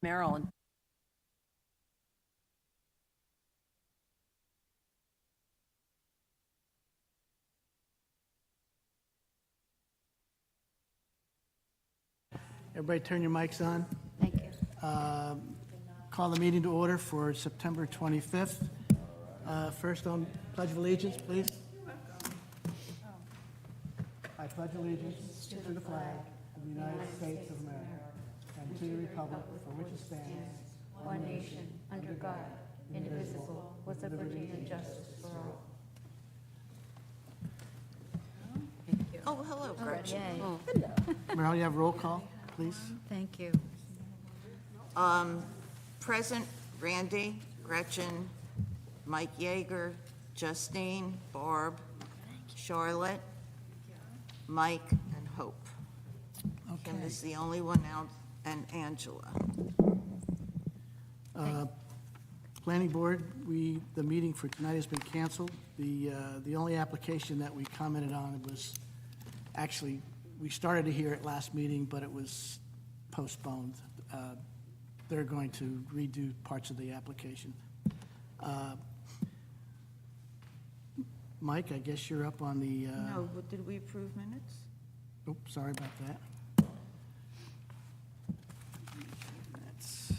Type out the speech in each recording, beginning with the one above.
Maryland. Everybody turn your mics on. Thank you. Call the meeting to order for September 25th. First on Pledge of Allegiance, please. I pledge allegiance to the flag of the United States of America and to the republic for which it stands, One nation, under God, indivisible, with liberty and justice for all. Oh, hello, Gretchen. Yay. Meryl, you have roll call, please? Thank you. Present, Randy, Gretchen, Mike Yeager, Justine, Barb, Charlotte, Mike, and Hope. Kim Okay. is the only one out, and Angela. Planning Board, the meeting for tonight has been canceled. The only application that we commented on was, actually, we started to hear it last meeting, but it was postponed. They're going to redo parts of the application. Mike, I guess you're up on the, No, but did we approve minutes? oops, sorry about that. That's,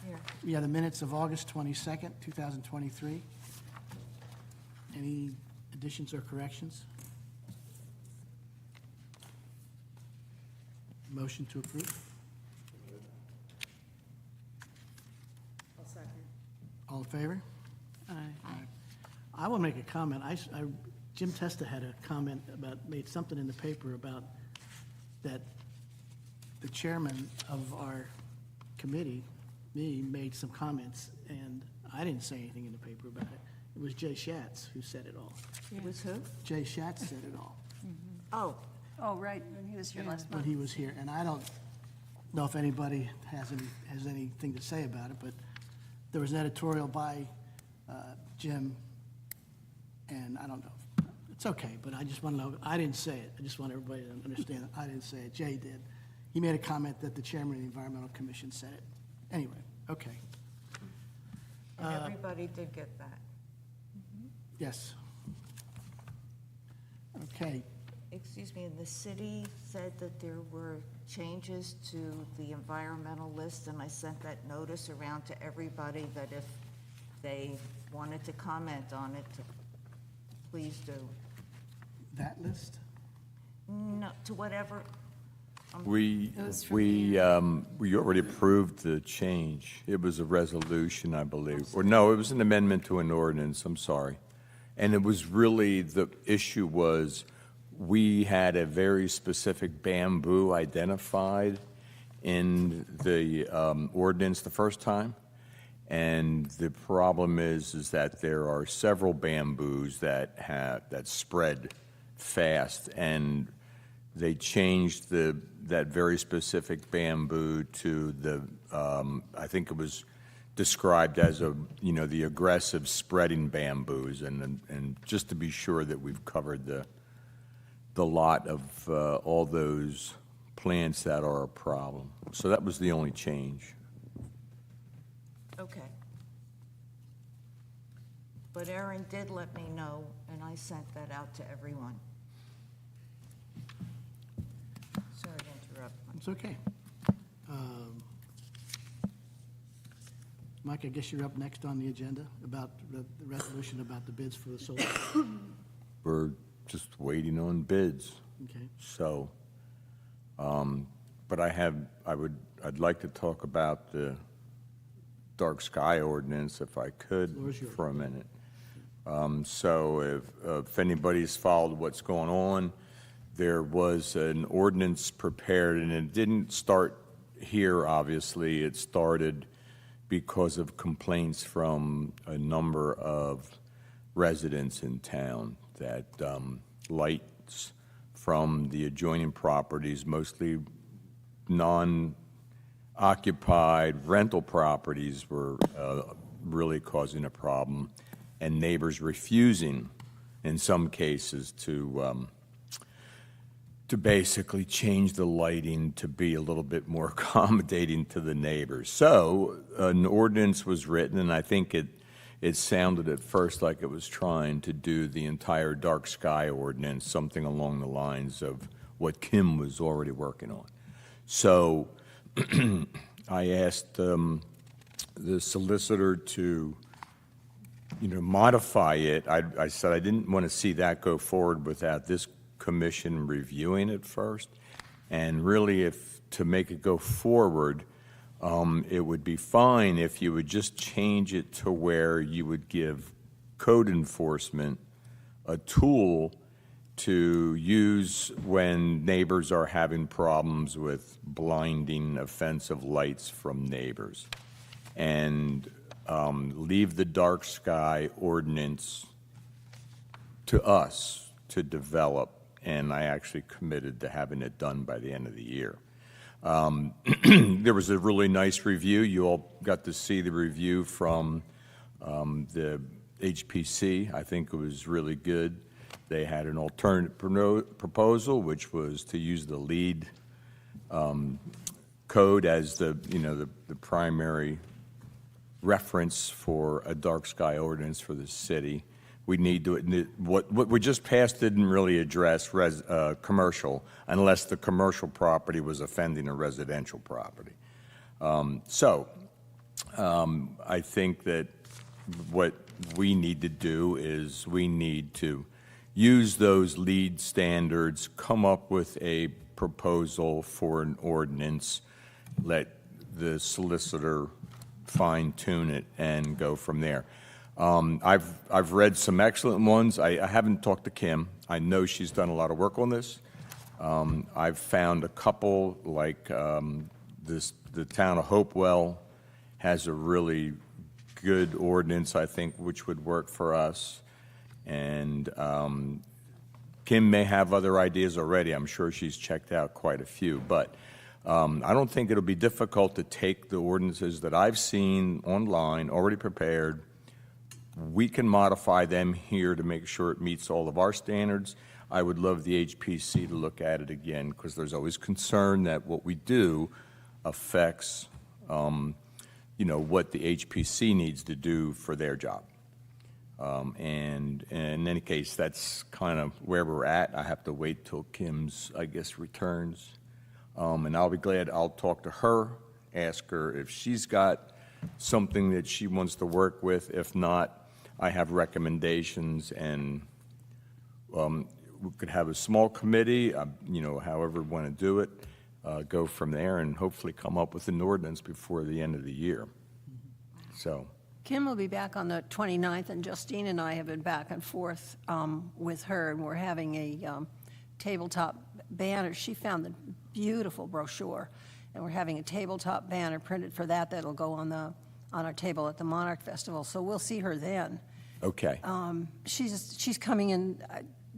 Here. yeah, the minutes of August 22nd, 2023. Any additions or corrections? Motion to approve? All in favor? Aye. I will make a comment. Jim Testa had a comment made something in the paper about that the chairman of our committee, me, made some comments, and I didn't say anything in the paper about it. It was Jay Schatz who said it all. It was who? Jay Schatz said it all Oh, Oh, right, when he was here last when month. he was here, and I don't know if anybody has anything to say about it, but there was an editorial by Jim, and I don't know. It's okay, but I just want to know, I didn't say it. I just want everybody to understand that I didn't say it. Jay did. He made a comment that the chairman of the Environmental Commission said it. Anyway, okay. and everybody did get that. Yes. Okay. Excuse me, and the city said that there were changes to the environmental list, and I sent that notice around to everybody that if they wanted to comment on it, to please do. That list? No, to whatever, We already approved the change. It was a resolution, I believe. Or no, it was an amendment to an ordinance, I'm sorry. And it was really, the issue was, we had a very specific bamboo identified in the ordinance the first time. And the problem is that there are several bamboos that spread fast, and they changed that very specific bamboo to the, I think it was described as the aggressive spreading bamboos, and just to be sure that we've covered the lot of all those plants that are a problem. So that was the only change. okay. But Erin did let me know, and I sent that out to everyone. Sorry to interrupt. It's okay. Mike, I guess you're up next on the agenda about the resolution about the bids for the solar. We're just waiting on bids. Okay. So, but I'd like to talk about the dark sky ordinance if I could Floor's yours. for a minute. So if anybody's followed what's going on, there was an ordinance prepared, and it didn't start here, obviously. It started because of complaints from a number of residents in town that lights from the adjoining properties, mostly non-occupied rental properties, were really causing a problem, and neighbors refusing, in some cases, to to basically change the lighting to be a little bit more accommodating to the neighbors. So an ordinance was written, and I think it sounded at first like it was trying to do the entire dark sky ordinance, something along the lines of what Kim was already working on. So I asked the solicitor to, modify it. I said I didn't want to see that go forward without this commission reviewing it first. And really, if to make it go forward, it would be fine if you would just change it to where you would give code enforcement a tool to use when neighbors are having problems with blinding, offensive lights from neighbors. And leave the dark sky ordinance to us to develop, and I actually committed to having it done by the end of the year. There was a really nice review. You all got to see the review from the HPC. I think it was really good. They had an alternate proposal, which was to use the LEED code as the primary reference for a dark sky ordinance for the city. We need to, what we just passed didn't really address commercial unless the commercial property was offending a residential property. I think that what we need to do is we need to use those LEED standards, come up with a proposal for an ordinance, let the solicitor fine-tune it and go from there. I've read some excellent ones. I haven't talked to Kim. I know she's done a lot of work on this. I've found a couple, like the town of Hopewell has a really good ordinance, I think, which would work for us. And Kim may have other ideas already. I'm sure she's checked out quite a few. But I don't think it'll be difficult to take the ordinances that I've seen online, already prepared. We can modify them here to make sure it meets all of our standards. I would love the HPC to look at it again, because there's always concern that what we do affects, what the HPC needs to do for their job. And in any case, that's kind of where we're at. I have to wait till Kim's, I guess, returns. And I'll be glad, I'll talk to her, ask her if she's got something that she wants to work with. If not, I have recommendations, and we could have a small committee, however we want to do it, go from there and hopefully come up with an ordinance before the end of the year. So. Kim will be back on the 29th, and Justine and I have been back and forth with her, and we're having a tabletop banner. She found the beautiful brochure, and we're having a tabletop banner printed for that that'll go on our table at the Monarch Festival. So we'll see her then. Okay. She's coming in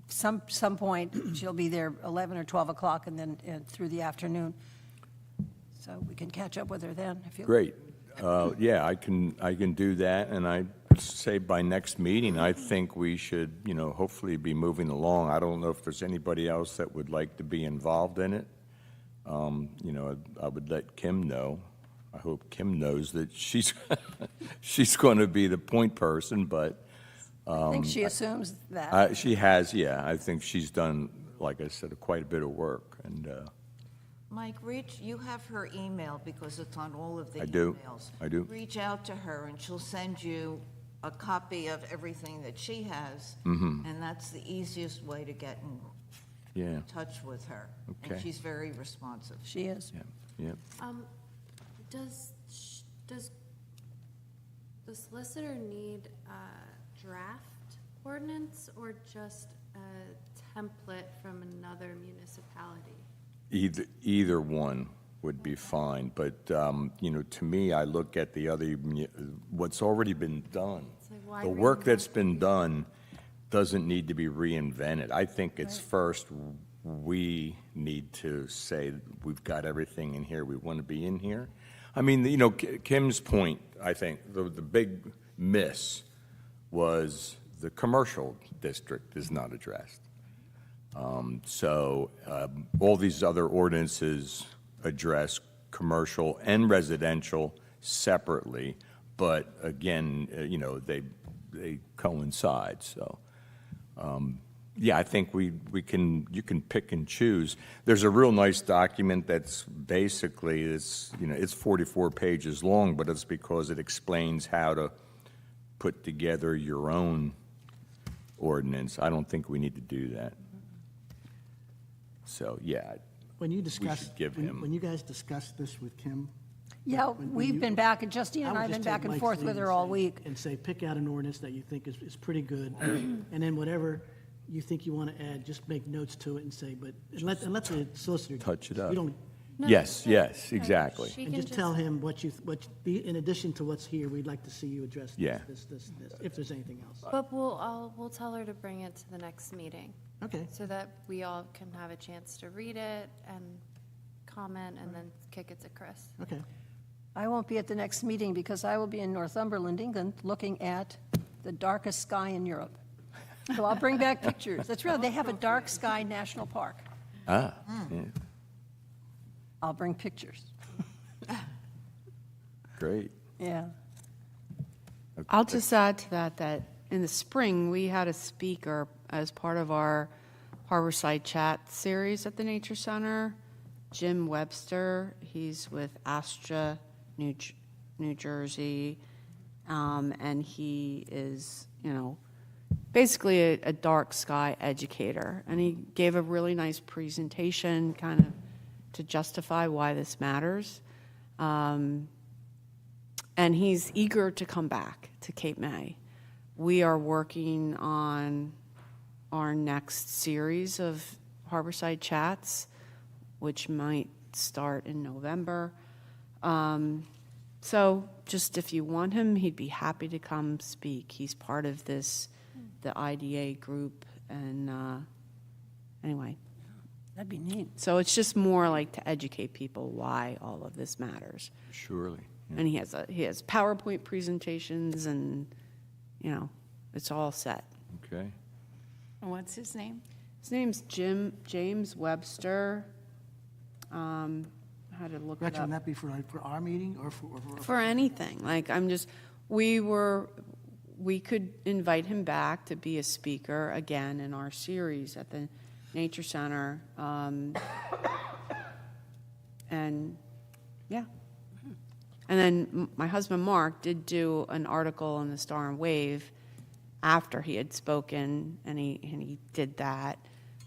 some point. She'll be there 11 or 12 o'clock, and then through the afternoon. So we can catch up with her then if you. Great. Yeah, I can do that, and I say by next meeting, I think we should, hopefully be moving along. I don't know if there's anybody else that would like to be involved in it. I would let Kim know. I hope Kim knows that she's going to be the point person, but. I think she assumes that. She has, yeah. I think she's done, like I said, quite a bit of work, and. Mike, you have her email because it's on all of the I do. emails. I do. Reach out to her, and she'll send you a copy of everything that she has, Mm-hmm. and that's the easiest way to get in touch with her. Okay. And she's very responsive. She is. Yeah. Does the solicitor need a draft ordinance or just a template from another municipality? Either one would be fine, but, to me, I look at the other, what's already been done. It's like, why The work reinvent that's been done doesn't need to be reinvented. I think it's first, we need to say, we've got everything in here we want to be in here. I mean, Kim's point, I think, the big miss was the commercial district is not addressed. All these other ordinances address commercial and residential separately, but again, they coincide, so. Yeah, I think you can pick and choose. There's a real nice document that's basically, it's 44 pages long, but it's because it explains how to put together your own ordinance. I don't think we need to do that. So, yeah, When you discuss, should give him- when you guys discuss this with Kim, Yeah, when we've you- been back, and Justine and would I have just been take back and Mike's forth lead with and her all say- week. And say, pick out an ordinance that you think is pretty good, and then whatever you think you want to add, just make notes to it and say, but, and let the solicitor. Touch it up. You don't, No, Yes, no, yes, no, exactly. she and can just tell him in addition to what's here, we'd like to see you address Yeah. this, if there's anything else. But we'll tell her to bring it to the next meeting, Okay, so that we all can have a chance to read it and comment, and then kick it to Chris. okay. I won't be at the next meeting because I will be in Northumberland, England, looking at the darkest sky in Europe. So I'll bring back pictures. That's right, they have a dark sky national park. Yeah. I'll bring pictures. Great. Yeah. I'll just add to that in the spring, we had a speaker as part of our Harborside Chat series at the Nature Center, Jim Webster. He's with Astra, New Jersey, and he is, basically a dark sky educator. And he gave a really nice presentation kind of to justify why this matters. And he's eager to come back to Cape May. We are working on our next series of Harborside Chats, which might start in November. So just if you want him, he'd be happy to come speak. He's part of the IDA group, and anyway. That'd be neat. So it's just more like to educate people why all of this matters. Surely. And he has PowerPoint presentations, and it's all set. Okay. What's his name? His name's James Webster. I had to look it Gretchen, up. would that be for our meeting or for? For anything, we could invite him back to be a speaker again in our series at the Nature Center. And yeah. And then my husband, Mark, did do an article in the Star and Wave after he had spoken, and he did that.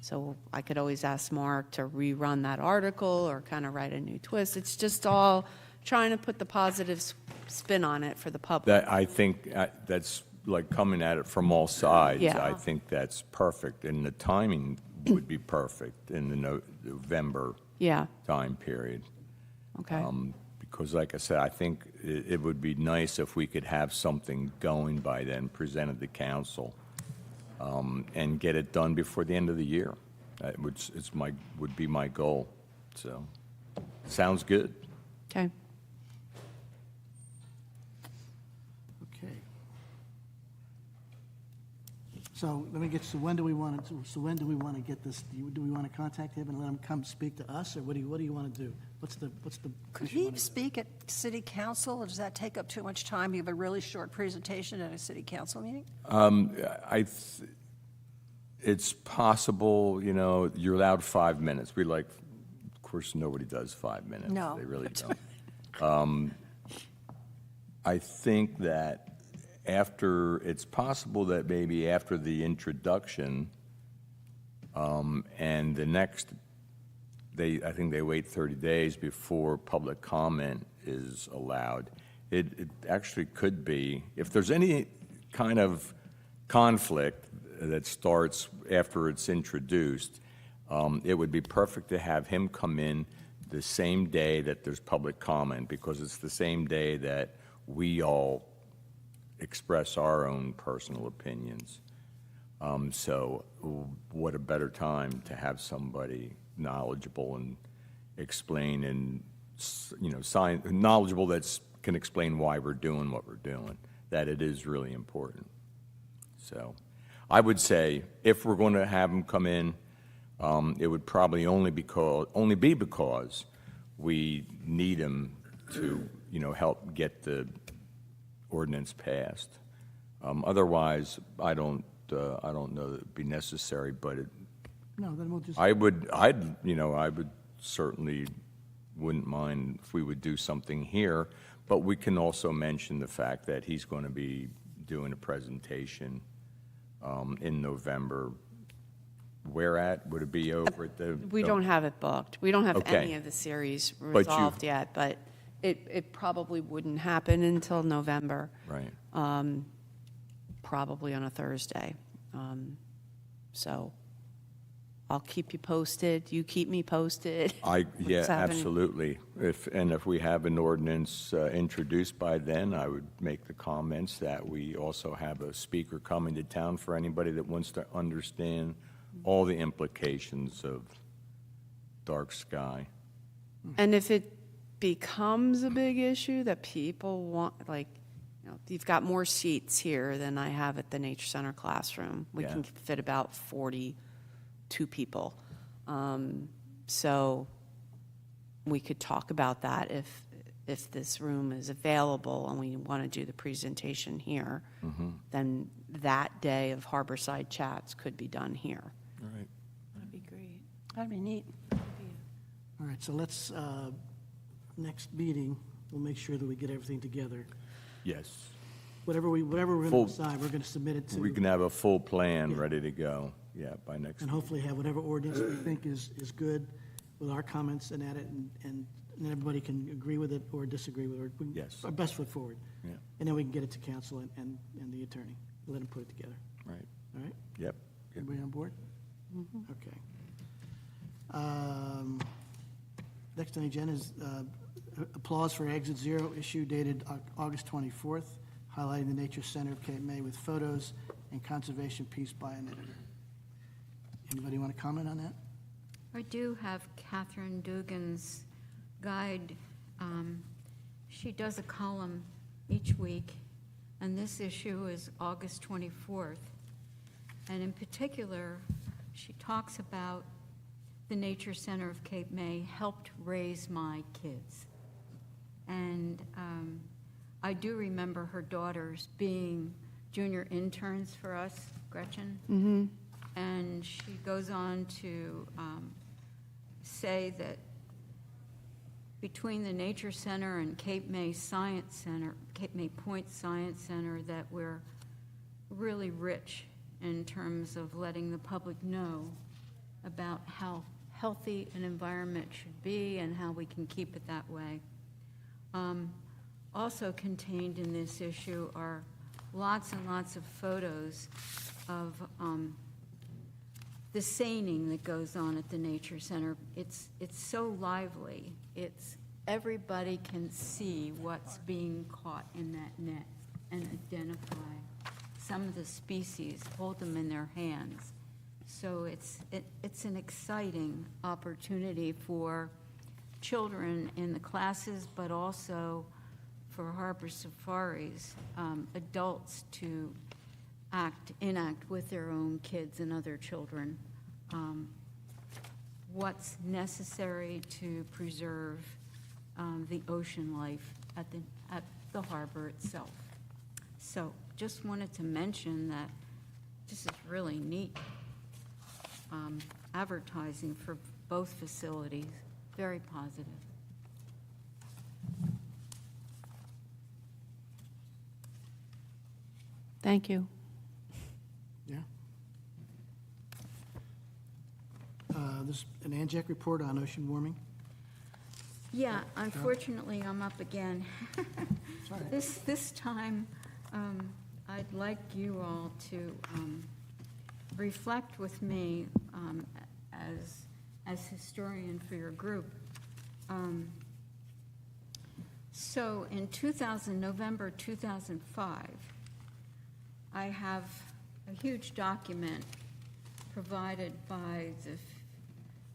So I could always ask Mark to rerun that article or kind of write a new twist. It's just all trying to put the positive spin on it for the public. I think that's like coming at it from all sides. Yeah. I think that's perfect, and the timing would be perfect in the November Yeah, time period. okay. Because like I said, I think it would be nice if we could have something going by then, presented to council, and get it done before the end of the year. Which would be my goal. So, sounds good. Okay. Okay. So let me when do we want to get this, do we want to contact him and let him come speak to us, or what do you want to do? What's the? Could issue you he wanna do? speak at city council, or does that take up too much time? You have a really short presentation at a city council meeting? It's possible, you're allowed 5 minutes. Of course, nobody does 5 minutes. No. They really don't. I think that it's possible that maybe after the introduction, and the next, I think they wait 30 days before public comment is allowed. It actually could be, if there's any kind of conflict that starts after it's introduced, it would be perfect to have him come in the same day that there's public comment, because it's the same day that we all express our own personal opinions. So what a better time to have somebody knowledgeable and explain and, knowledgeable can explain why we're doing what we're doing, that it is really important. So I would say if we're going to have them come in, It would probably only be because we need him to, help get the ordinance passed. Otherwise, I don't know that it'd be necessary, but No, then we'll just, I would certainly wouldn't mind if we would do something here, but we can also mention the fact that he's going to be doing a presentation in November. Where at? Would it be over at the? We don't have it booked. We don't have Okay. any of the series you- resolved yet, but it probably wouldn't happen until November, Right. probably on a Thursday. So I'll keep you posted. You keep me posted. Yeah, What's happening. absolutely. If we have an ordinance introduced by then, I would make the comments that we also have a speaker coming to town for anybody that wants to understand all the implications of dark sky. And if it becomes a big issue that people want, you've got more seats here than I have at the Nature Center classroom. We can Yeah. fit about 42 people. So we could talk about that if this room is available and we want to do the presentation here, then that day of Harborside Chats could be done here. All right. That'd be great. That'd be neat. all right, so let's, next meeting, we'll make sure that we get everything together. Yes. Whatever we're going Full- to decide, we're going to submit it We to, can have a full plan Yeah. ready to go, by next and week. hopefully have whatever ordinance we think is good with our comments and add it, and everybody can agree with it or disagree with it. or we- Yes. Our best foot forward. Yeah. And then we can get it to council and the attorney, let them put it together. Right. All right? Yep. Everybody on board? Okay. Next on the agenda is applause for Exit Zero issue dated August 24th, highlighting the Nature Center of Cape May with photos and conservation piece by an editor. Anybody want to comment on that? I do have Catherine Dugan's guide. She does a column each week, and this issue is August 24th. And in particular, she talks about the Nature Center of Cape May helped raise my kids. And I do remember her daughters being junior interns for us, Gretchen. And she goes on to say that between the Nature Center and Cape May Science Center, Cape May Point Science Center, that we're really rich in terms of letting the public know about how healthy an environment should be and how we can keep it that way. Also contained in this issue are lots and lots of photos of the seining that goes on at the Nature Center. It's so lively. Everybody can see what's being caught in that net and identify some of the species, hold them in their hands. So it's an exciting opportunity for children in the classes, but also for harbor safaris, adults to enact with their own kids and other children what's necessary to preserve the ocean life at the harbor itself. So just wanted to mention that this is really neat advertising for both facilities, very positive. Thank you. Yeah. There's an ANJAC report on ocean warming. Yeah, unfortunately, I'm up again. Sorry. This time, I'd like you all to reflect with me as historian for your group. So in November 2005, I have a huge document provided by the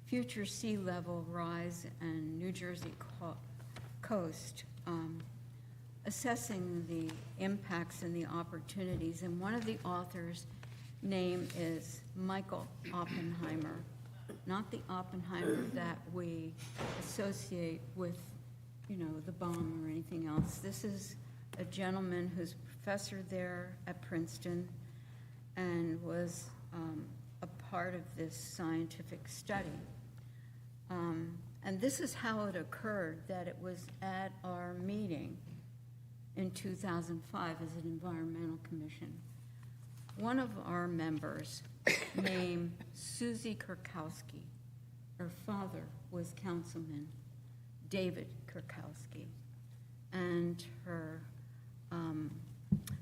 Future Sea Level Rise and New Jersey Coast, assessing the impacts and the opportunities. And one of the authors' name is Michael Oppenheimer. not the Oppenheimer that we associate with, you know, the bomb or anything else. This is a gentleman who's a professor there at Princeton and was a part of this scientific study. And this is how it occurred, that it was at our meeting in 2005 as an environmental commission. One of our members named Susie Kurkowski, her father was Councilman David Kurkowski, and her,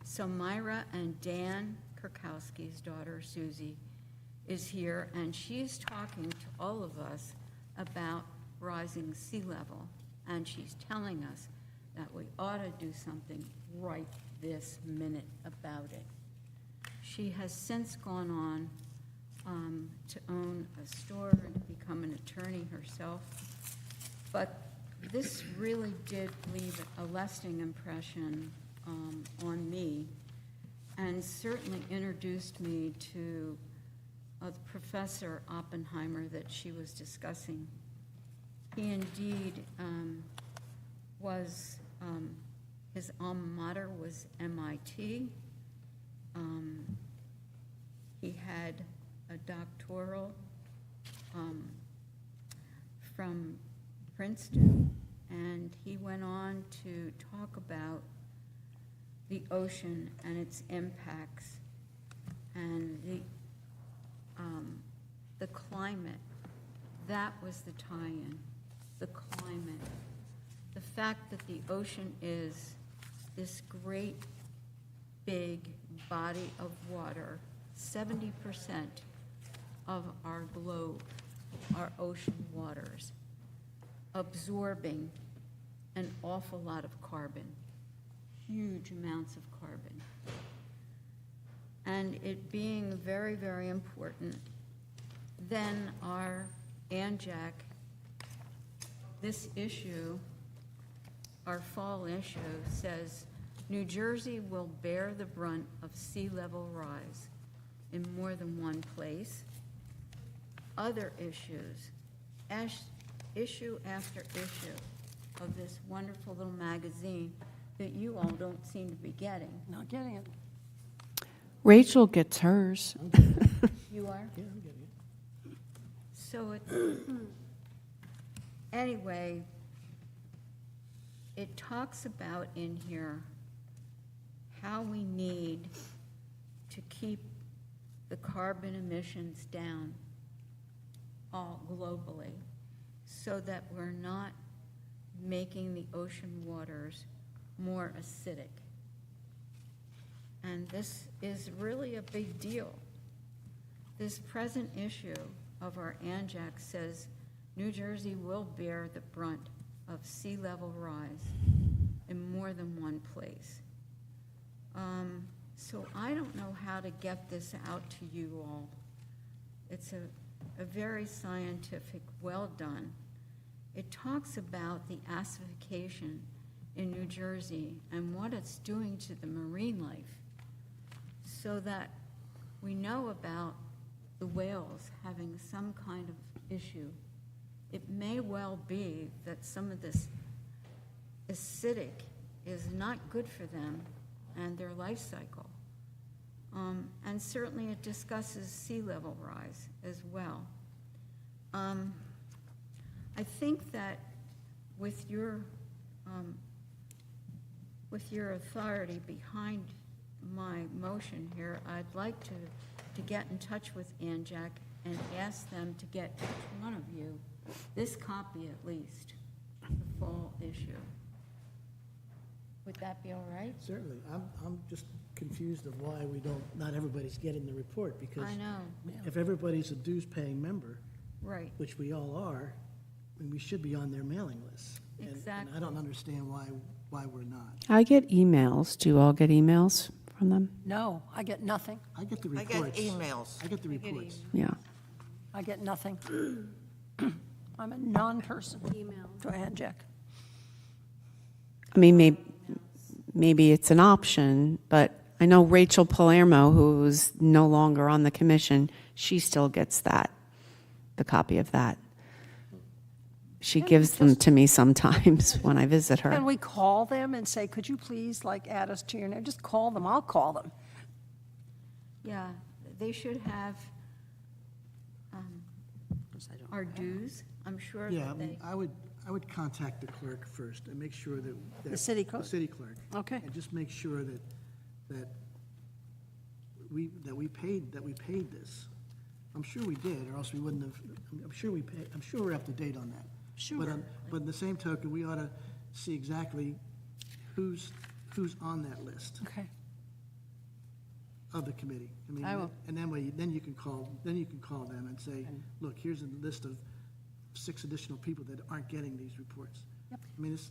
so Myra and Dan Kurkowski's daughter, Susie, is here, and she's talking to all of us about rising sea level, and she's telling us that we ought to do something right this minute about it. She has since gone on to own a store and become an attorney herself, but this really did leave a lasting impression on me, and certainly introduced me to Professor Oppenheimer that she was discussing. He indeed was, his alma mater was MIT. He had a doctoral from Princeton, and he went on to talk about the ocean and its impacts and the climate. That was the tie-in, the climate. The fact that the ocean is this great big body of water, 70% of our globe are ocean waters, absorbing an awful lot of carbon, huge amounts of carbon. And it being very, very important, then our ANJAC, this issue, our fall issue, says New Jersey will bear the brunt of sea level rise in more than one place. Other issues, issue after issue of this wonderful little magazine that you all don't seem to be getting. Not getting it. Rachel gets hers. You are? Yeah, I'm getting it. So it, anyway, it talks about in here how we need to keep the carbon emissions down all globally so that we're not making the ocean waters more acidic. And this is really a big deal. This present issue of our ANJAC says New Jersey will bear the brunt of sea level rise in more than one place. So I don't know how to get this out to you all. It's a very scientific, well done. It talks about the acidification in New Jersey and what it's doing to the marine life, so that we know about the whales having some kind of issue. It may well be that some of this acidic is not good for them and their life cycle. And certainly it discusses sea level rise as well. I think that with your authority behind my motion here, I'd like to get in touch with ANJAC and ask them to get each one of you this copy at least, the fall issue. Would that be all right? Certainly. I'm just confused of why not everybody's getting the report, because I know, if everybody's a dues-paying member, right. which we all are, then we should be on their mailing list. And Exactly. I don't understand why we're not. I get emails. Do you all get emails from them? No, I get nothing. I get the I reports. get emails. I get the reports. Yeah. I get nothing. I'm a non-person Email. to ANJAC. I mean, maybe it's an option, but I know Rachel Palermo, who's no longer on the commission, she still gets that. the copy of that. She gives them to me sometimes when I visit her. Can we call them and say, could you please, like, add us to your name? Just call them, I'll call them. Yeah, they should have our dues, I'm sure Yeah, I that mean, they, I would contact the clerk first and make sure that. The city clerk? The city clerk. Okay. And just make sure that we paid this. I'm sure we did, or else we wouldn't have, I'm sure we paid, I'm sure we're up to date on that. Sure. But in the same token, we ought to see exactly who's on that list Okay. of the committee. I mean, I will. and then you can call them and say, look, here's a list of 6 additional people that aren't getting these reports. Yep. I mean, it's,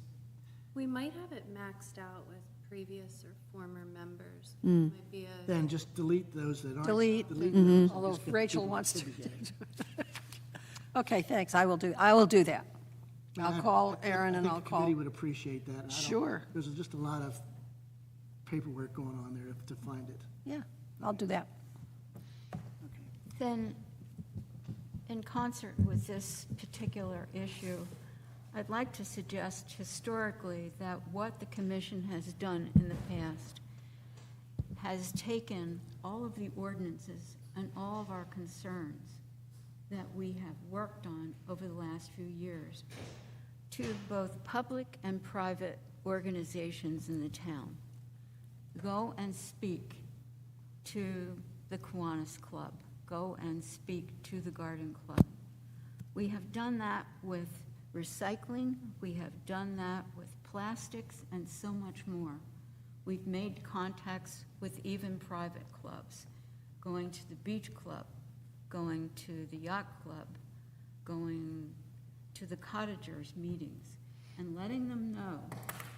We might have it maxed out with previous or former members. Might be a, then just delete those that aren't. Delete, those, although just get Rachel people wants that to. should be getting it. Okay, thanks, I will do that. I'll call Aaron and I'll I think the committee call. would appreciate that. and I don't- Sure. There's just a lot of paperwork going on there to find it. Yeah, I'll do that. then, in concert with this particular issue, I'd like to suggest historically that what the commission has done in the past has taken all of the ordinances and all of our concerns that we have worked on over the last few years to both public and private organizations in the town. Go and speak to the Kiwanis Club. Go and speak to the Garden Club. We have done that with recycling. We have done that with plastics and so much more. We've made contacts with even private clubs, going to the beach club, going to the yacht club, going to the cottagers' meetings, and letting them know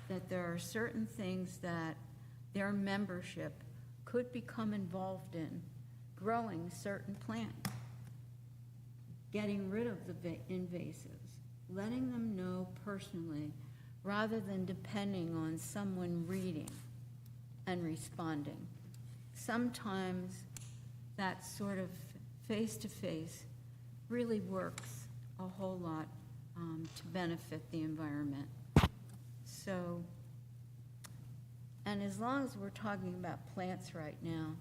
that there are certain things that their membership could become involved in, growing certain plants, getting rid of the invasives, letting them know personally, rather than depending on someone reading and responding. Sometimes that sort of face-to-face really works a whole lot to benefit the environment. So, and as long as we're talking about plants right now,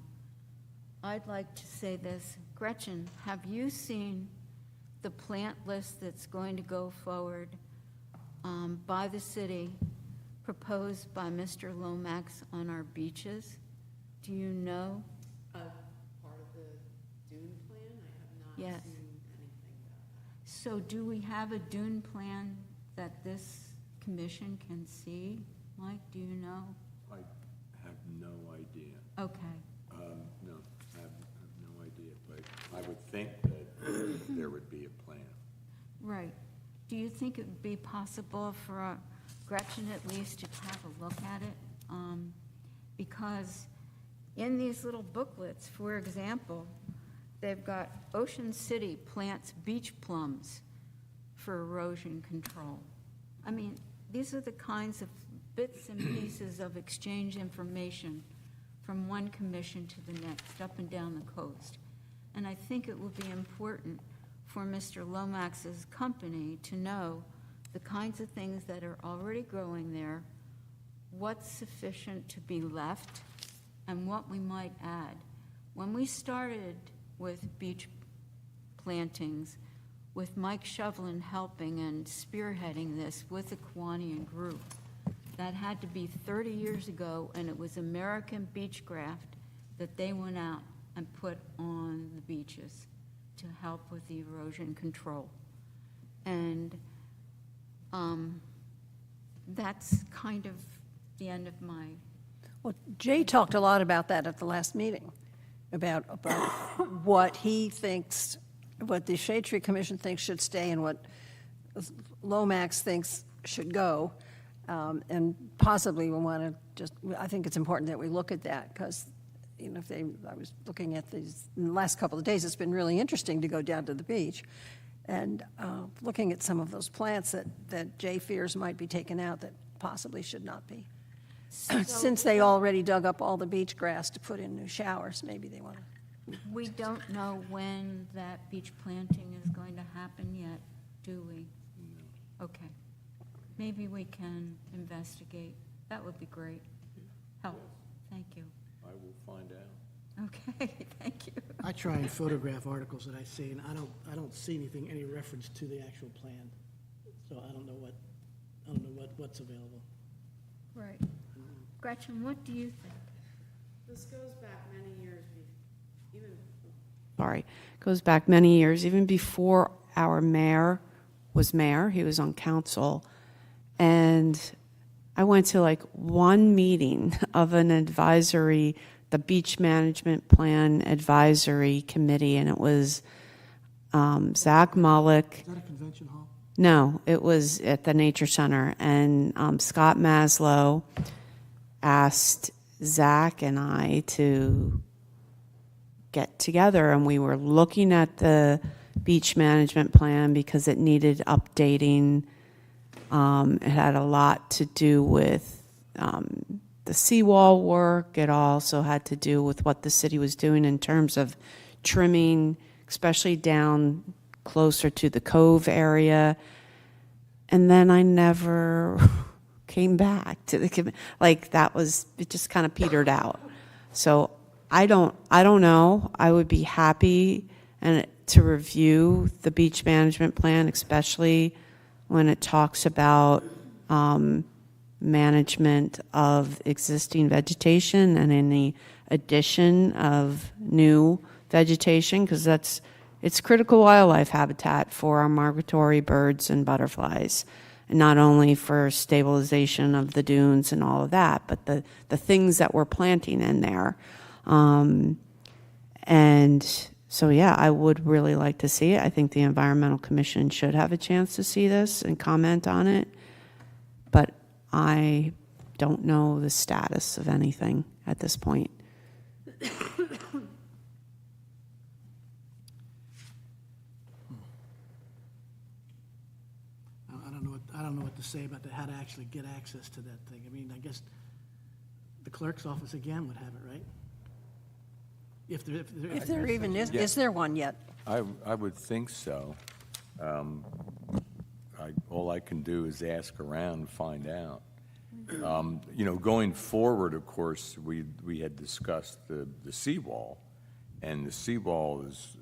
I'd like to say this. Gretchen, have you seen the plant list that's going to go forward by the city, proposed by Mr. Lomax on our beaches? Do you know? Part of the dune plan? I have Yes. So do we have a dune plan that this commission can see? Mike, do you know? I have no idea. Okay. No, I have no idea, but I would think that there would be a plan. Right. Do you think it would be possible for Gretchen at least to have a look at it? Because in these little booklets, for example, they've got Ocean City plants beach plums for erosion control. I mean, these are the kinds of bits and pieces of exchange information from one commission to the next, up and down the coast. And I think it will be important for Mr. Lomax's company to know the kinds of things that are already growing there, what's sufficient to be left, and what we might add. When we started with beach plantings, with Mike Shovelin helping and spearheading this with the Kiwanian group, that had to be 30 years ago, and it was American beach graft that they went out and put on the beaches to help with the erosion control. And that's kind of the end of my, Well, Jay talked a lot about that at the last meeting, about what he thinks, what the Shade Tree Commission thinks should stay and what Lomax thinks should go. And possibly we want to just, I think it's important that we look at that because, you know, I was looking at these, in the last couple of days, it's been really interesting to go down to the beach and looking at some of those plants that Jay fears might be taken out that possibly should not be. Since they already dug up all the beach grass to put in new showers, maybe they want to We don't know when that beach planting is going to happen yet, do we? Okay. Maybe we can investigate. That would be great. Help. Thank you. I will find out. Okay, thank you. I try and photograph articles that I see, and I don't see anything, any reference to the actual plan. So I don't know what's available. Right. Gretchen, what do you think? This goes back many years, goes back many years, even before our mayor was mayor. He was on council. And I went to like one meeting of an advisory, the Beach Management Plan Advisory Committee, and it was Zach Mullick. Is that a convention hall? No, it was at the Nature Center, and Scott Maslow asked Zach and I to get together, and we were looking at the beach management plan because it needed updating. It had a lot to do with the seawall work. It also had to do with what the city was doing in terms of trimming, especially down closer to the cove area. And then I never came back to the, like, that was, it just kind of petered out. So I don't know. I would be happy to review the beach management plan, especially when it talks about management of existing vegetation and any addition of new vegetation, because it's critical wildlife habitat for our migratory birds and butterflies, and not only for stabilization of the dunes and all of that, but the things that we're planting in there. And so, yeah, I would really like to see it. I think the Environmental Commission should have a chance to see this and comment on it. But I don't know the status of anything at this point. I don't know what to say about that, how to actually get access to that thing. I mean, I guess the clerk's office again would have it, right? If there even is there one yet? I would think so. All I can do is ask around and find out. Going forward, of course, we had discussed the seawall, and the seawall is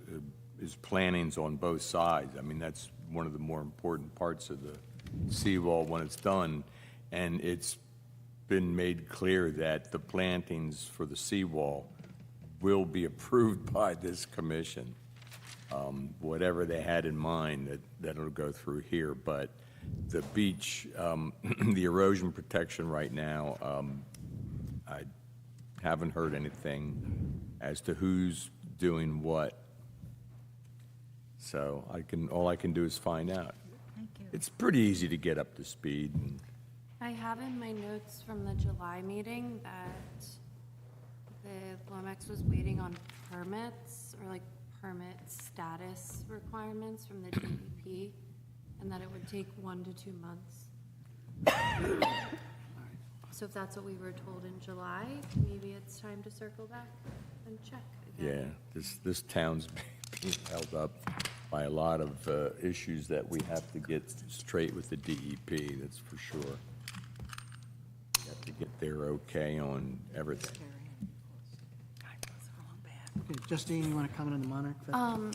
plannings on both sides. I mean, that's one of the more important parts of the seawall when it's done, and it's been made clear that the plantings for the seawall will be approved by this commission. Whatever they had in mind, that'll go through here. But the beach, the erosion protection right now, I haven't heard anything as to who's doing what. So all I can do is find out. Thank you. It's pretty easy to get up to speed. And I have in my notes from the July meeting that the Lomex was waiting on permits or like permit status requirements from the DEP, and that it would take 1 to 2 months. So if that's what we were told in July, maybe it's time to circle back and check again. yeah, this town's being held up by a lot of issues that we have to get straight with the DEP, that's for sure. We have to get their okay on everything. Okay, Justine, you want to comment on the Monarch Festival?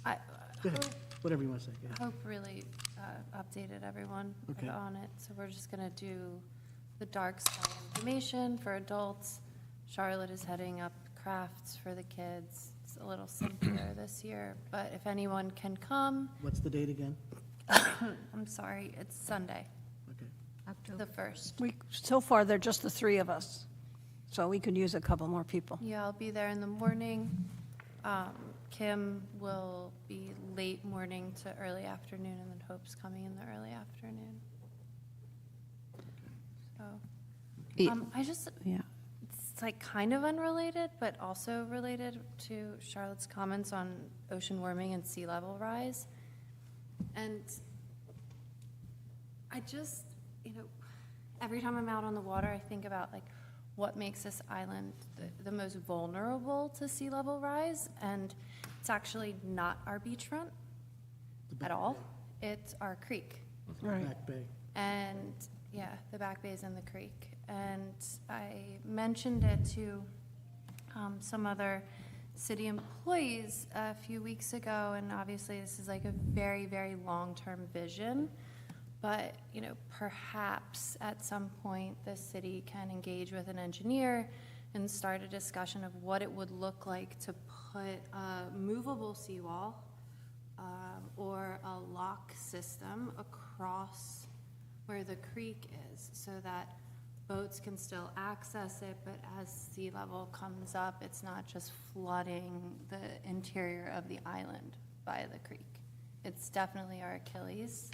I Go ahead, whatever you want to say, go ahead. Hope really updated everyone Okay. on it. So we're just going to do the dark sky information for adults. Charlotte is heading up crafts for the kids. It's a little simpler this year, but if anyone can come, What's the date again? I'm sorry, it's Sunday, Okay. the 1st. So far, they're just the three of us, so we could use a couple more people. Yeah, I'll be there in the morning. Kim will be late morning to early afternoon, and then Hope's coming in the early afternoon. So, I just, Yeah. it's like kind of unrelated, but also related to Charlotte's comments on ocean warming and sea level rise. And I just, every time I'm out on the water, I think about like, what makes this island the most vulnerable to sea level rise, and it's actually not our beachfront at all. It's our creek. Back Bay. And, yeah, the back bays and the creek. And I mentioned it to some other city employees a few weeks ago, and obviously this is like a very, very long-term vision. But, you know, perhaps at some point, the city can engage with an engineer and start a discussion of what it would look like to put a movable seawall or a lock system across where the creek is, so that boats can still access it, but as sea level comes up, it's not just flooding the interior of the island by the creek. It's definitely our Achilles.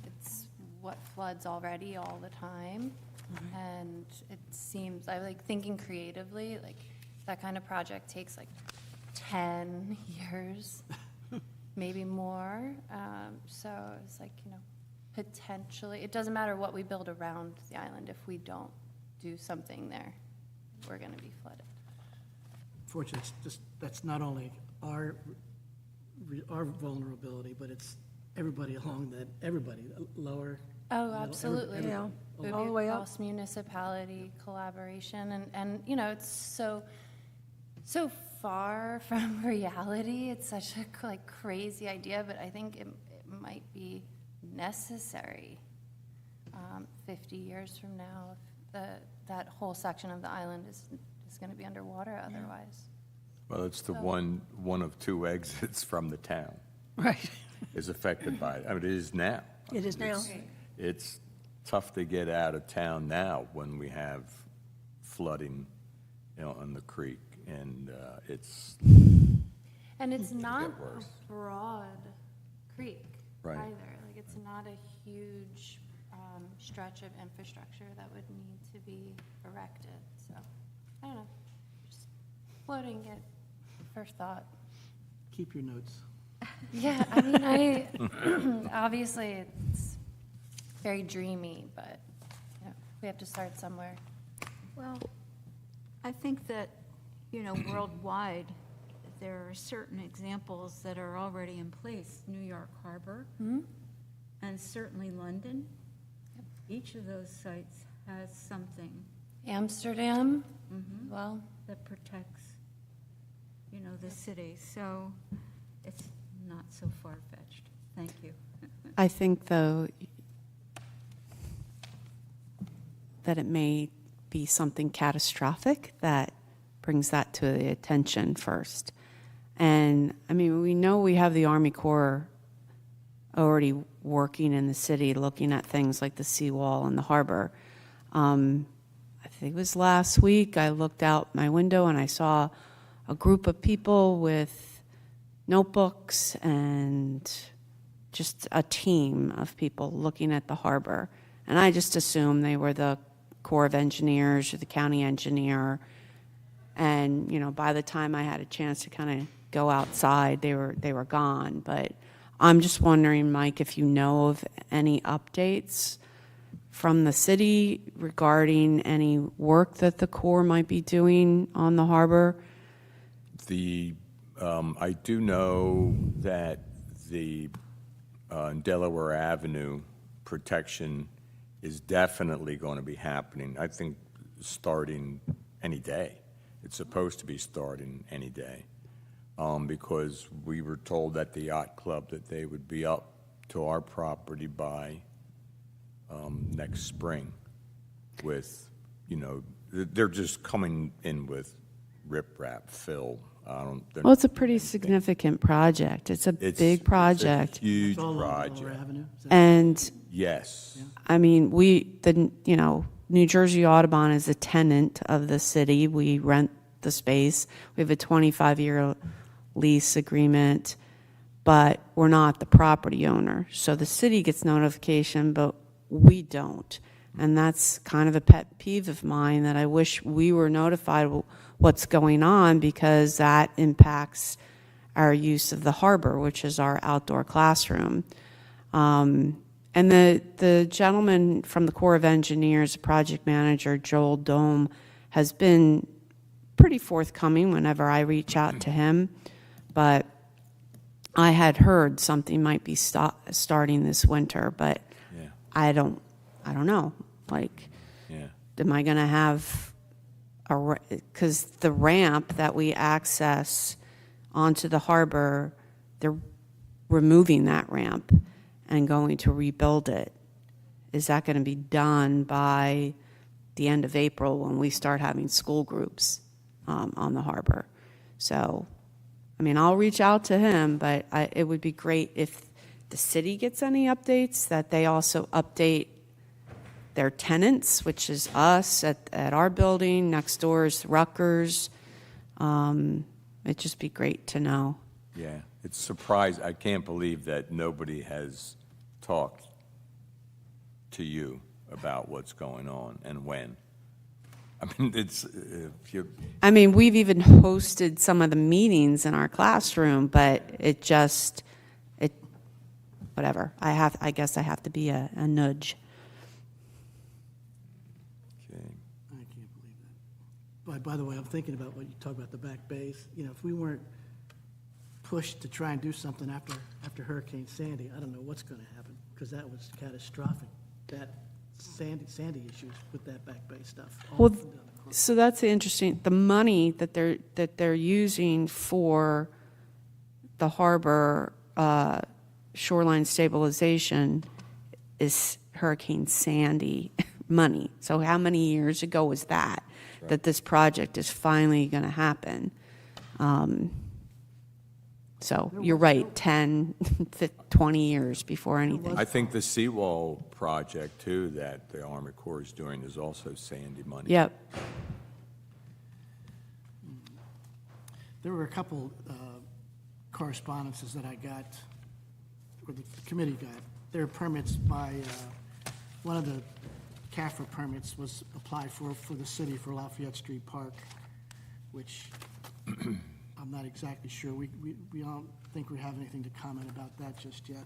It's what floods already all the time. And it seems, I like thinking creatively, like that kind of project takes like 10 years, maybe more. So it's like, you know, potentially, it doesn't matter what we build around the island, if we don't do something there, we're gonna be flooded. Fortunately, it's just, that's not only our vulnerability, but it's everybody along that, everybody, lower. Oh, middle, absolutely. Yeah. It would All be the way a up. cross-municipality collaboration, and, you know, it's so far from reality. It's such a, like, crazy idea, but I think it might be necessary 50 years from now, if that whole section of the island is gonna be underwater otherwise. Well, it's the one of two exits from the town Right. is affected by it. I mean, it is now. It is now. It's tough to get out of town now when we have flooding, you know, on the creek, and it's, And it's not worse. a broad creek Right. either. Like, it's not a huge stretch of infrastructure that would need to be erected. So, I don't know, just floating it for thought. Keep your notes. Yeah, I mean, obviously, it's very dreamy, but, you know, we have to start somewhere. Well, I think that, you know, worldwide, there are certain examples that are already in place. New York Harbor, and certainly London. Each of those sites has something Amsterdam, well, that protects, you know, the city. So it's not so far-fetched. Thank you. I think, though, that it may be something catastrophic that brings that to the attention first. And, I mean, we know we have the Army Corps already working in the city, looking at things like the seawall and the harbor. I think it was last week, I looked out my window and I saw a group of people with notebooks and just a team of people looking at the harbor. And I just assumed they were the Corps of Engineers or the county engineer. And, you know, by the time I had a chance to kind of go outside, they were gone. But I'm just wondering, Mike, if you know of any updates from the city regarding any work that the Corps might be doing on the harbor? I do know that the Delaware Avenue protection is definitely going to be happening, I think, starting any day. It's supposed to be starting any day, because we were told at the yacht club that they would be up to our property by next spring with, you know, they're just coming in with riprap, fill. They're Well, it's a not pretty doing anything. significant project. It's a It's big project. It's a huge It's all along Delaware project. Avenue. Is that- And Yes. I mean, you know, New Jersey Audubon is a tenant of the city. We rent the space. We have a 25-year lease agreement, but we're not the property owner. So the city gets notification, but we don't. And that's kind of a pet peeve of mine, that I wish we were notified what's going on, because that impacts our use of the harbor, which is our outdoor classroom. And the gentleman from the Corps of Engineers, project manager, Joel Dome, has been pretty forthcoming whenever I reach out to him. But I had heard something might be starting this winter, but Yeah, I don't know. Like, yeah. am I going to have because the ramp that we access onto the harbor, they're removing that ramp and going to rebuild it. Is that going to be done by the end of April when we start having school groups on the harbor? So, I mean, I'll reach out to him, but it would be great if the city gets any updates, that they also update their tenants, which is us at our building. Next door is Rutgers. It'd just be great to know. Yeah, it's surprising. I can't believe that nobody has talked to you about what's going on and when. I mean, it's, if you, I mean, we've even hosted some of the meetings in our classroom, but whatever. I guess I have to be a nudge. okay. I can't believe that. By the way, I'm thinking about what you talk about the back bays. You know, if we weren't pushed to try and do something after Hurricane Sandy, I don't know what's going to happen, because that was catastrophic. That Sandy issues with that back bay stuff. all Well, up and down the coast. so that's interesting. The money that they're using for the harbor shoreline stabilization is Hurricane Sandy money. So how many years ago was that this project is finally going to happen? So you're right, 10, 20 years before anything. I think the seawall project too, that the Army Corps is doing is also Sandy money. Yep. There were a couple correspondences that I got, or the committee got. There are permits by, one of the CAFRA permits was applied for the city for Lafayette Street Park, which I'm not exactly sure. We don't think we have anything to comment about that just yet.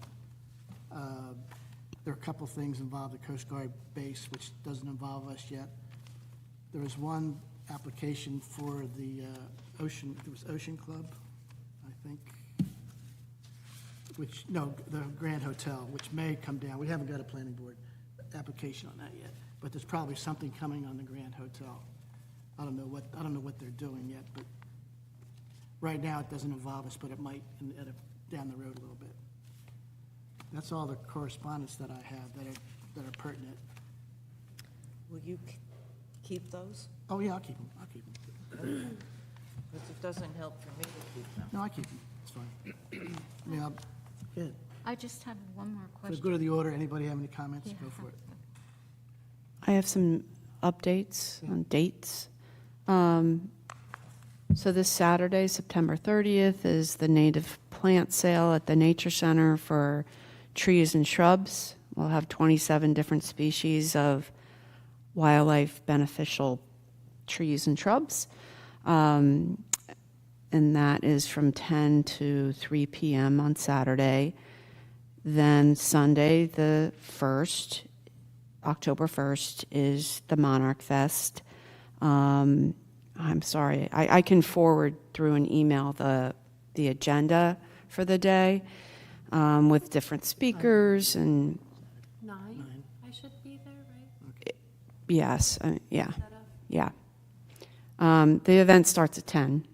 There are a couple things involved the Coast Guard base, which doesn't involve us yet. There was one application for the Ocean Club, I think, the Grand Hotel, which may come down. We haven't got a planning board application on that yet, but there's probably something coming on the Grand Hotel. I don't know what they're doing yet, but right now it doesn't involve us, but it might down the road a little bit. That's all the correspondence that I have that are pertinent. Will you keep those? Oh, yeah, I'll keep them. Because it doesn't help for me to keep them. No, I keep them. It's fine. I mean, good. I just have one more So question. go to the order. Anybody have any comments? Yeah. Go for it. I have some updates on dates. So this Saturday, September 30th, is the native plant sale at the Nature Center for trees and shrubs. We'll have 27 different species of wildlife beneficial trees and shrubs. And that is from 10 to 3 p.m. on Saturday. Then Sunday, the 1st, October 1st, is the Monarch Fest. I'm sorry, I can forward through an email the agenda for the day with different speakers and, 9, I should be there, right? yes, yeah, Set up. yeah. The event starts at 10,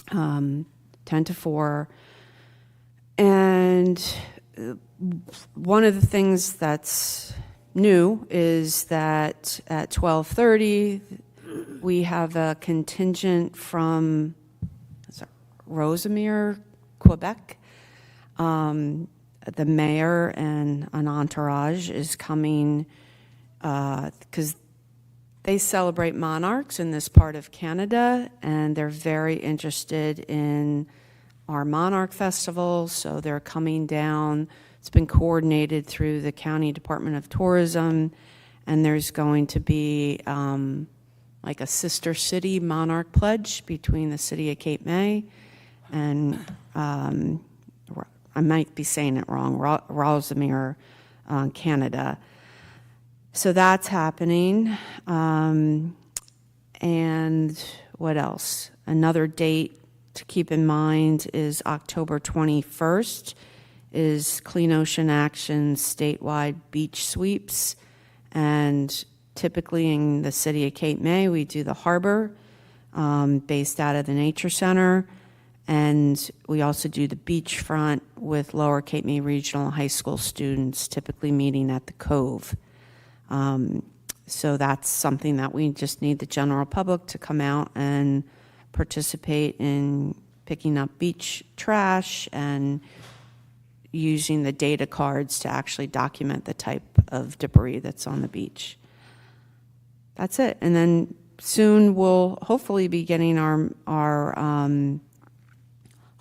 10 to 4. And one of the things that's new is that at 12:30, we have a contingent from Rosemere, Quebec. The mayor and an entourage is coming because they celebrate monarchs in this part of Canada, and they're very interested in our Monarch Festival, so they're coming down. It's been coordinated through the County Department of Tourism, and there's going to be like a sister city monarch pledge between the city of Cape May and I might be saying it wrong, Rosemere Canada. So that's happening. And what else? Another date to keep in mind is October 21st is Clean Ocean Action statewide beach sweeps. And typically in the city of Cape May, we do the harbor based out of the Nature Center. And we also do the beachfront with Lower Cape May Regional High School students, typically meeting at the Cove. So that's something that we just need the general public to come out and participate in picking up beach trash and using the data cards to actually document the type of debris that's on the beach. That's it. And then soon we'll hopefully be getting our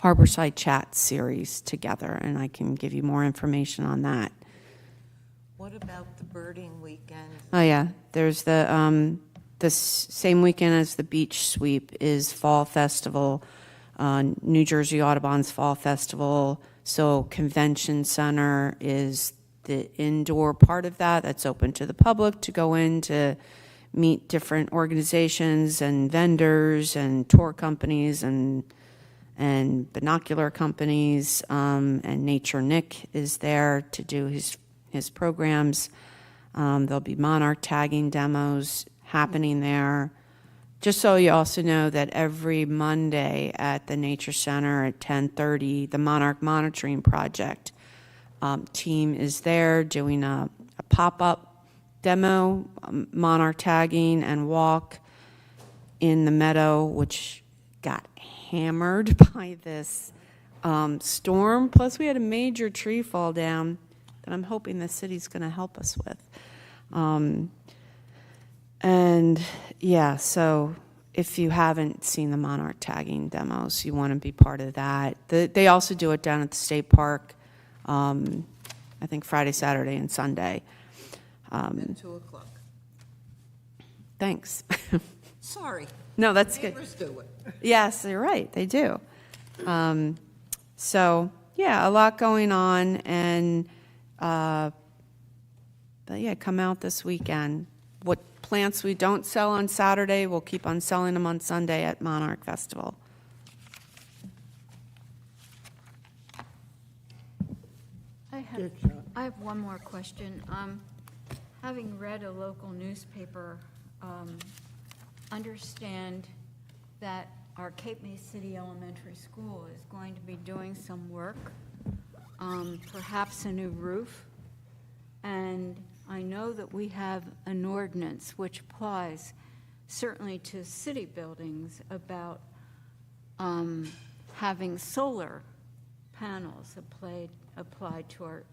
Harborside Chat series together, and I can give you more information on that. What about the birding weekend? Oh, yeah, there's the same weekend as the beach sweep is Fall Festival, New Jersey Audubon's Fall Festival. So Convention Center is the indoor part of that that's open to the public to go in to meet different organizations and vendors and tour companies and binocular companies, and Nature Nick is there to do his programs. There'll be monarch tagging demos happening there. Just so you also know that every Monday at the Nature Center at 10:30, the Monarch Monitoring Project team is there doing a pop-up demo, monarch tagging and walk in the meadow, which got hammered by this storm. Plus, we had a major tree fall down that I'm hoping the city's going to help us with. And yeah, so if you haven't seen the monarch tagging demos, you want to be part of that. They also do it down at the state park, I think Friday, Saturday, and Sunday. At 2:00. Thanks. Sorry. No, that's good. Neighbors do it. Yes, you're right, they do. So, yeah, a lot going on, and, but yeah, come out this weekend. What plants we don't sell on Saturday, we'll keep on selling them on Sunday at Monarch Festival. I have one more question. Having read a local newspaper, understand that our Cape May City Elementary School is going to be doing some work, perhaps a new roof. And I know that we have an ordinance which applies certainly to city buildings about having solar panels applied to our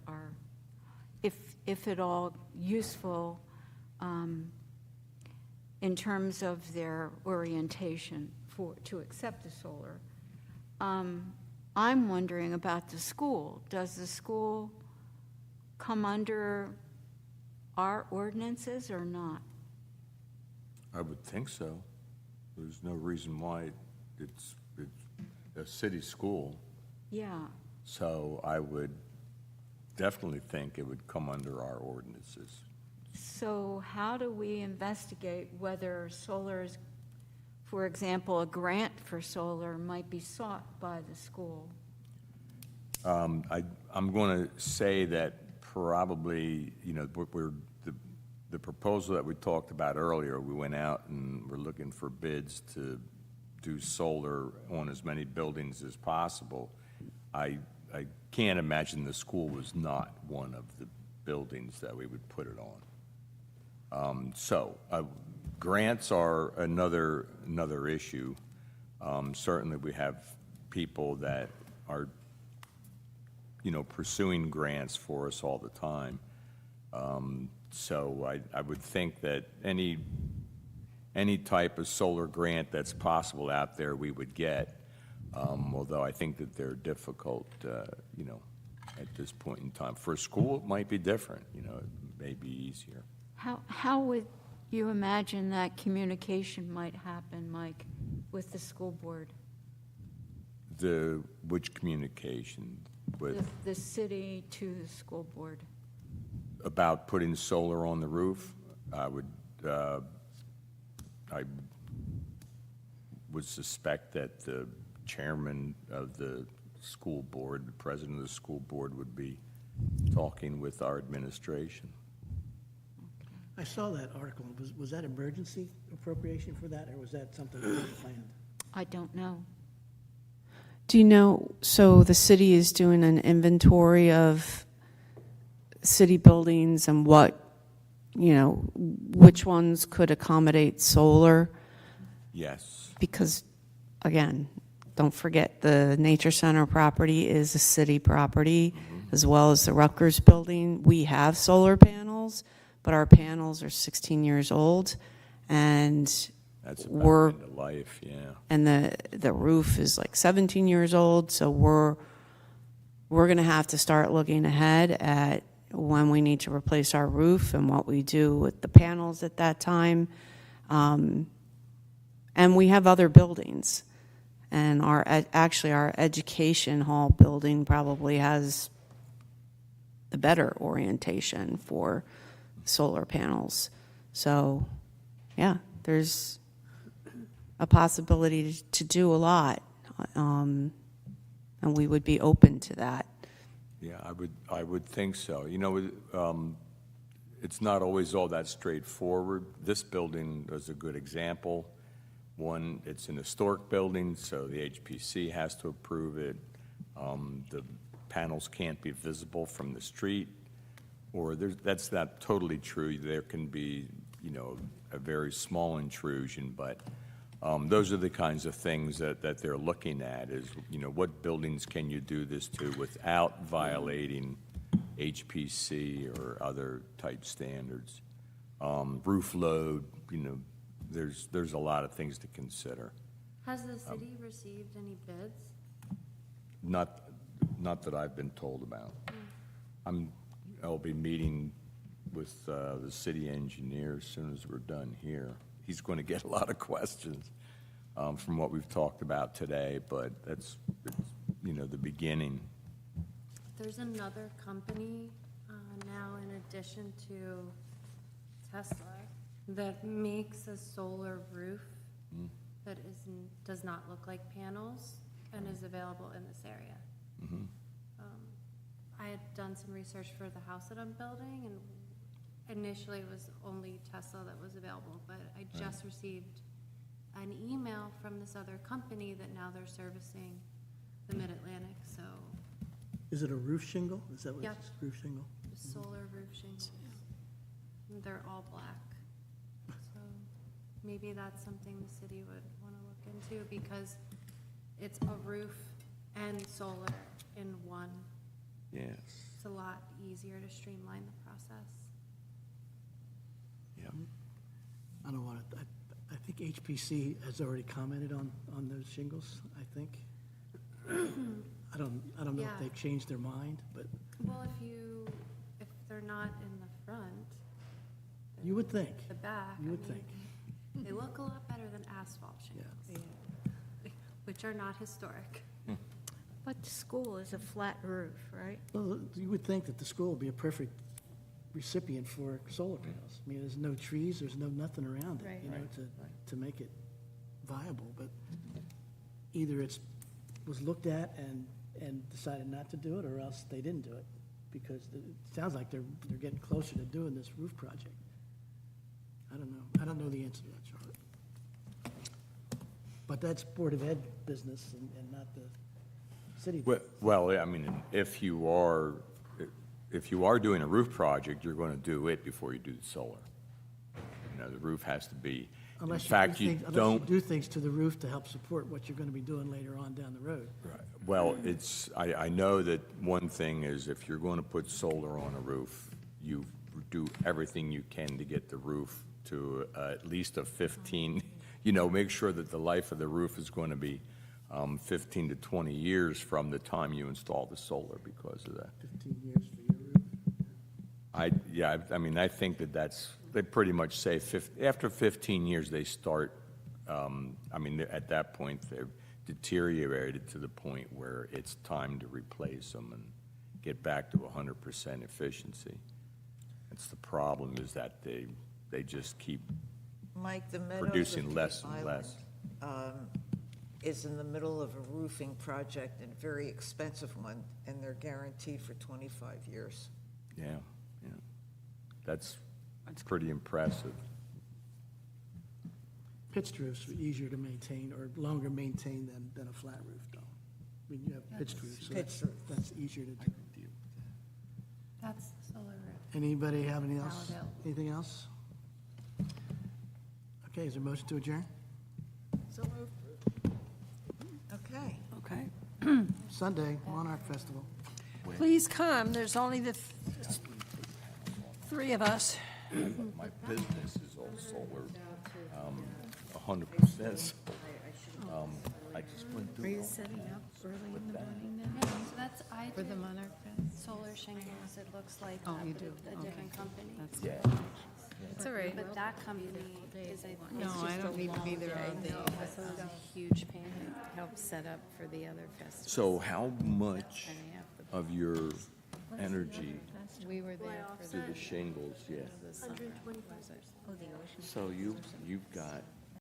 if at all useful in terms of their orientation to accept the solar. I'm wondering about the school. Does the school come under our ordinances or not? I would think so. There's no reason why it's a city school, Yeah. so I would definitely think it would come under our ordinances. So how do we investigate whether solar is, for example, a grant for solar might be sought by the school? I'm going to say that probably, the proposal that we talked about earlier, we went out and we're looking for bids to do solar on as many buildings as possible. I can't imagine the school was not one of the buildings that we would put it on. Grants are another issue. Certainly, we have people that are, pursuing grants for us all the time. So I would think that any type of solar grant that's possible out there, we would get. Although I think that they're difficult, at this point in time. For a school, it might be different, it may be easier. How would you imagine that communication might happen, Mike, with the school board? Which communication with? The city to the school board? about putting solar on the roof, I would suspect that the chairman of the school board, the president of the school board would be talking with our administration. I saw that article. Was that emergency appropriation for that, or was that something that was planned? I don't know. Do you know, so the city is doing an inventory of city buildings and what, which ones could accommodate solar? Yes. Because, again, don't forget, the Nature Center property is a city property, as well as the Rutgers building. We have solar panels, but our panels are 16 years old, and That's we're, about end of life, yeah. and the roof is like 17 years old, so we're going to have to start looking ahead at when we need to replace our roof and what we do with the panels at that time. And we have other buildings, and our education hall building probably has the better orientation for solar panels. So, yeah, there's a possibility to do a lot, and we would be open to that. Yeah, I would think so. It's not always all that straightforward. This building is a good example. One, it's an historic building, so the HPC has to approve it. The panels can't be visible from the street, or that's not totally true. There can be, a very small intrusion, but those are the kinds of things that they're looking at is, what buildings can you do this to without violating HPC or other type standards? Roof load, there's a lot of things to consider. Has the city received any bids? Not that I've been told about. I'll be meeting with the city engineer as soon as we're done here. He's going to get a lot of questions from what we've talked about today, but it's the beginning. There's another company now, in addition to Tesla, that makes a solar roof that does not look like panels and is available in this area. I had done some research for the house that I'm building, and initially it was only Tesla that was available, but I just received an email from this other company that now they're servicing the Mid-Atlantic, so Is it a roof shingle? Is that what Yep. it's, roof shingle? solar roof shingles. They're all black. So maybe that's something the city would want to look into, because it's a roof and solar in one. Yes. It's a lot easier to streamline the process. Yeah. I don't want to, I think HPC has already commented on those shingles, I think. I don't know Yeah. if they've changed their mind, but Well, if they're not in the front, you would think. the back, You I would mean, they look a lot better than asphalt shingles, which are not historic. But the school is a flat roof, right? Well, you would think that the school would be a perfect recipient for solar panels. I mean, there's no trees, there's nothing around it, to make it viable, but either was looked at and decided not to do it, or else they didn't do it, because it sounds like they're getting closer to doing this roof project. I don't know. I don't know the answer to that, Charlotte. But that's Board of Ed business and not the city. Well, I mean, if you are doing a roof project, you're going to do it before you do the solar. The roof has to be, in Unless fact, you unless don't. you do things to the roof to help support what you're going to be doing later on down the road. Well, I know that one thing is if you're going to put solar on a roof, you do everything you can to get the roof to at least a 15, make sure that the life of the roof is going to be 15 to 20 years from the time you install the solar because of that. 15 years for your roof. I think they pretty much say after 15 years, they start, at that point, they've deteriorated to the point where it's time to replace them and get back to 100% efficiency. It's the problem is that they just keep, Mike, the Meadows Producing of less the and island, less. is in the middle of a roofing project, and a very expensive one, and they're guaranteed for 25 years. yeah. That's pretty impressive. Pitched roofs are easier to maintain or longer maintained than a flat roof, though. I mean, you have pitched roofs, so Pitched roof. that's easier to do. That's solar roof. Anybody have anything else? Valid. Anything else? Okay, is there a motion to adjourn? Okay. Okay. Sunday, Monarch Festival. Please come, there's only the three of us. My business is all solar, 100%. I just went through. Are you setting up early in the morning then? Yeah, so that's, I For the did Monarch Fest? solar shingles, it looks like Oh, that, you but do? a different company. That's Yeah. It's all right. But that company is a. No, it's I just don't a need to be long there all day. day. It's a huge pain. Help set up for the other festivals. So how much And you have to- of your energy We were there for to the shingles, yeah? the summer. So you've got